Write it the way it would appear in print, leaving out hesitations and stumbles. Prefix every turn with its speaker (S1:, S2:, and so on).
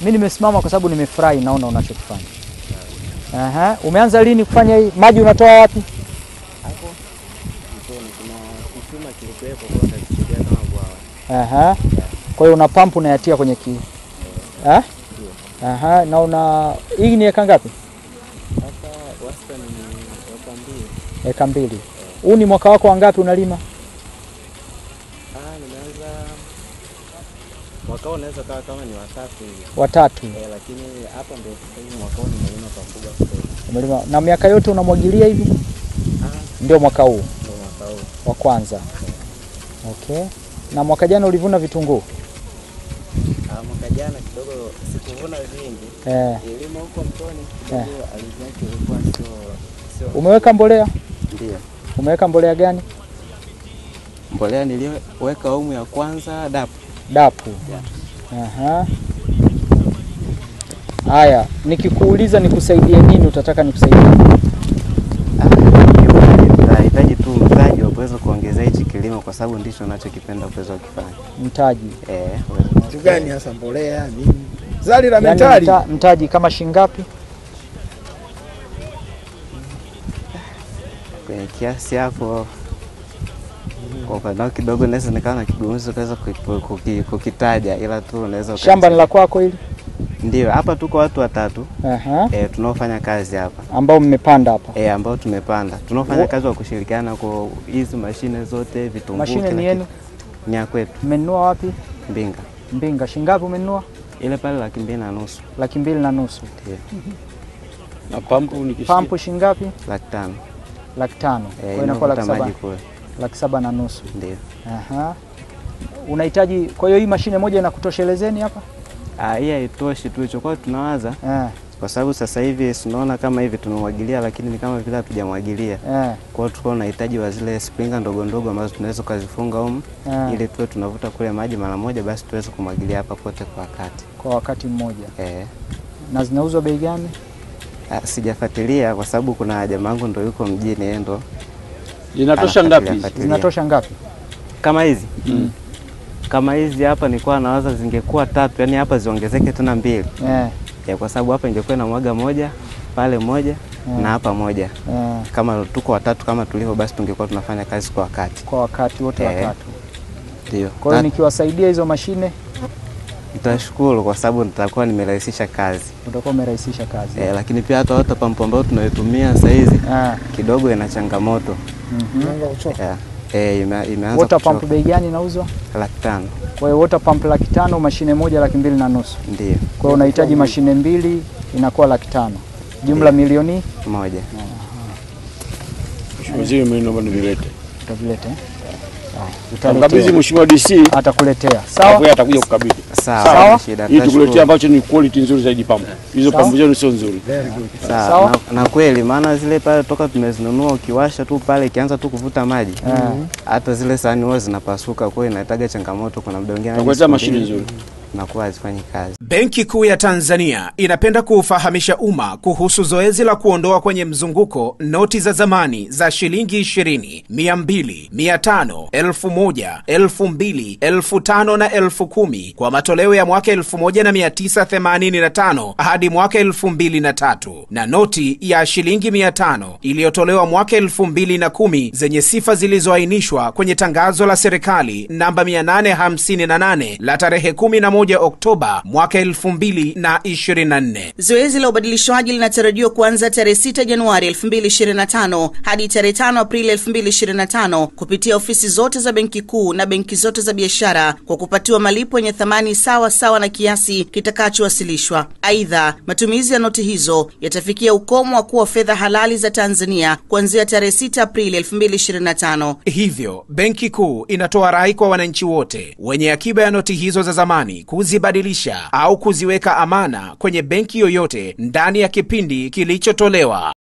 S1: Mimi nimesimama kwa sababu nimefurahi naona unachokifanya. Aha, umeanza lini kufanya hii? Maji unatoa wapi?
S2: Hapo mtoni kuna kisima kilikuwepo kwa kufikia kama bwawa.
S1: Aha. Kwa hiyo una pump unayatia kwenye
S2: Ndio.
S1: Aha, na una hii ni eka ngapi?
S2: Hapa wastani ni
S1: Eka 2. Huu ni mwaka wako wangapi unalima?
S2: Nimeanza mwaka huu naweza kama ni watatu hivi.
S1: Watatu.
S2: Lakini hapa ndio sasa hivi mwaka huu nimelima pakubwa sana.
S1: Umelima na miaka yote unamwagilia hivi? Ndio mwaka huu.
S2: Ndio mwaka huu
S1: wa kwanza. Okay. Na mwaka jana ulivuna vitunguu?
S2: Mwaka jana kidogo sikuvuna vingi. Ilimo huko mtoni kidogo alizaki ilikuwa sio.
S1: Umeweka mbolea?
S2: Ndio.
S1: Umeweka mbolea gani?
S2: Mbolea niliweka awamu ya kwanza dapu.
S1: Dapu. Aha. Haya, nikikuuliza nikusaidie nini utataka nikusaidie?
S2: Nahitaji tu mtaji wa kuweza kuongeza hichi kilimo kwa sababu ndicho ninachokipenda kuweza kufanya.
S1: Mtaji.
S3: Kitu gani hasa mbolea nini? Zali la mentali.
S1: Mtaji kama shingapi?
S2: Kwenye kiasi hapo kwa upande kidogo naweza nikaona kigumuzi kuweza kukitaja ila tu naweza.
S1: Shamba ni la kwako hili?
S2: Ndio, hapa tuko watu watatu. Tunaofanya kazi hapa.
S1: Ambao mmepanda hapa?
S2: Ambao tumepanda. Tunaofanya kazi wa kushirikiana kwa hizo mashine zote, vitunguu.
S1: Mashine ni yenu?
S2: Ni ya kwetu.
S1: Mmenunua wapi?
S2: Mbinga.
S1: Mbinga. Shingapi umenunua?
S2: Ile pale 250,000.
S1: 250,000.
S2: Ndio.
S3: Na pampu ni kishia.
S1: Pampu shingapi?
S2: 500,000.
S1: 500,000. Kwa inakuwa 750,000.
S2: Ndio.
S1: Aha. Unahitaji, kwa hiyo hii mashine moja inakutoshelezeni hapa?
S2: Hii haitoshi tu, ilichokuwa tunawaza. Kwa sababu sasa hivi tunaona kama hivi tumemwagilia lakini ni kama vile hatujamwagilia. Kwa hiyo tulikuwa tunahitaji wa zile sprinkler ndogo ndogo ambazo tunaweza kuzifunga huko ili tuwe tunavuta kule maji mara moja basi tuweze kumwagilia hapa pote kwa wakati.
S1: Kwa wakati mmoja. Na zinauzwa bei gani?
S2: Sijafuatilia kwa sababu kuna jamaa wangu ndio yuko mjini yeye ndo.
S3: Zinatosha ngapi?
S1: Zinatosha ngapi?
S2: Kama hizi? Kama hizi hapa nilikuwa nawaza zingekuwa 3, yani hapa ziongezeke tena 2. Kwa sababu hapa ingekuwa na mwaga moja, pale moja na hapa moja. Kama tuko watatu kama tulivyo basi tungekuwa tunafanya kazi kwa wakati.
S1: Kwa wakati wote watatu.
S2: Ndio.
S1: Kwa hiyo nikiwasaidia hizo mashine
S2: nitashukuru kwa sababu nitakuwa nimerahisisha kazi.
S1: Utakuwa umerahisisha kazi.
S2: Lakini pia hata water pump ambayo tunayotumia sasa hizi kidogo ina changamoto. Imeanza
S1: water pump bei gani inauzwa?
S2: 500,000.
S1: Kwa hiyo water pump 500,000, mashine moja 250,000.
S2: Ndio.
S1: Kwa hiyo unahitaji mashine 2 inakuwa 500,000. Jumla milioni
S2: 1.
S3: Mheshimiwa mimi naomba nivilete.
S1: Utavilete?
S3: Utakabidhi Mheshimiwa DC
S1: atakuletea. Sawa?
S3: Yeye atakuja kukabidhi.
S2: Sawa.
S3: Ili tukuletea ambacho ni quality nzuri zaidi pampu. Hizo pampu zenu sio nzuri.
S2: Sawa. Na kweli maana zile pale toka tumezinunua ukiwasha tu pale ikianza tu kuvuta maji. Hata zile sahani huwa zinapasuka kwa hiyo inahitaji changamoto kuna muda mwingine.
S3: Tukuleta mashine nzuri.
S2: Na kuwa hazifanyi kazi.
S4: Benki Kuu ya Tanzania inapenda kuufahamisha umma kuhusu zoezi la kuondoa kwenye mzunguko noti za zamani za shilingi 20, 200, 500, 1000, 2000, 5000 na 10,000 kwa matoleo ya mwaka 1985 hadi mwaka 2003 na noti ya shilingi 500 iliyotolewa mwaka 2010 zenye sifa zilizoainishwa kwenye tangazo la serikali namba 858 la tarehe 11 Oktoba mwaka 2024.
S5: Zoezi la ubadilishwaji linatarajiwa kuanza tarehe 6 Januari 2025 hadi tarehe 5 Aprili 2025 kupitia ofisi zote za Benki Kuu na benki zote za biashara kwa kupatiwa malipo yenye thamani sawa na kiasi kitakachowasilishwa. Aidha, matumizi ya noti hizo yatafikia ukomo wa kuwa fedha halali za Tanzania kuanzia tarehe 6 Aprili 2025.
S4: Hivyo, Benki Kuu inatoa rai kwa wananchi wote wenye akiba ya noti hizo za zamani kuzibadilisha au kuziweka amana kwenye benki yoyote ndani ya kipindi kilichotolewa.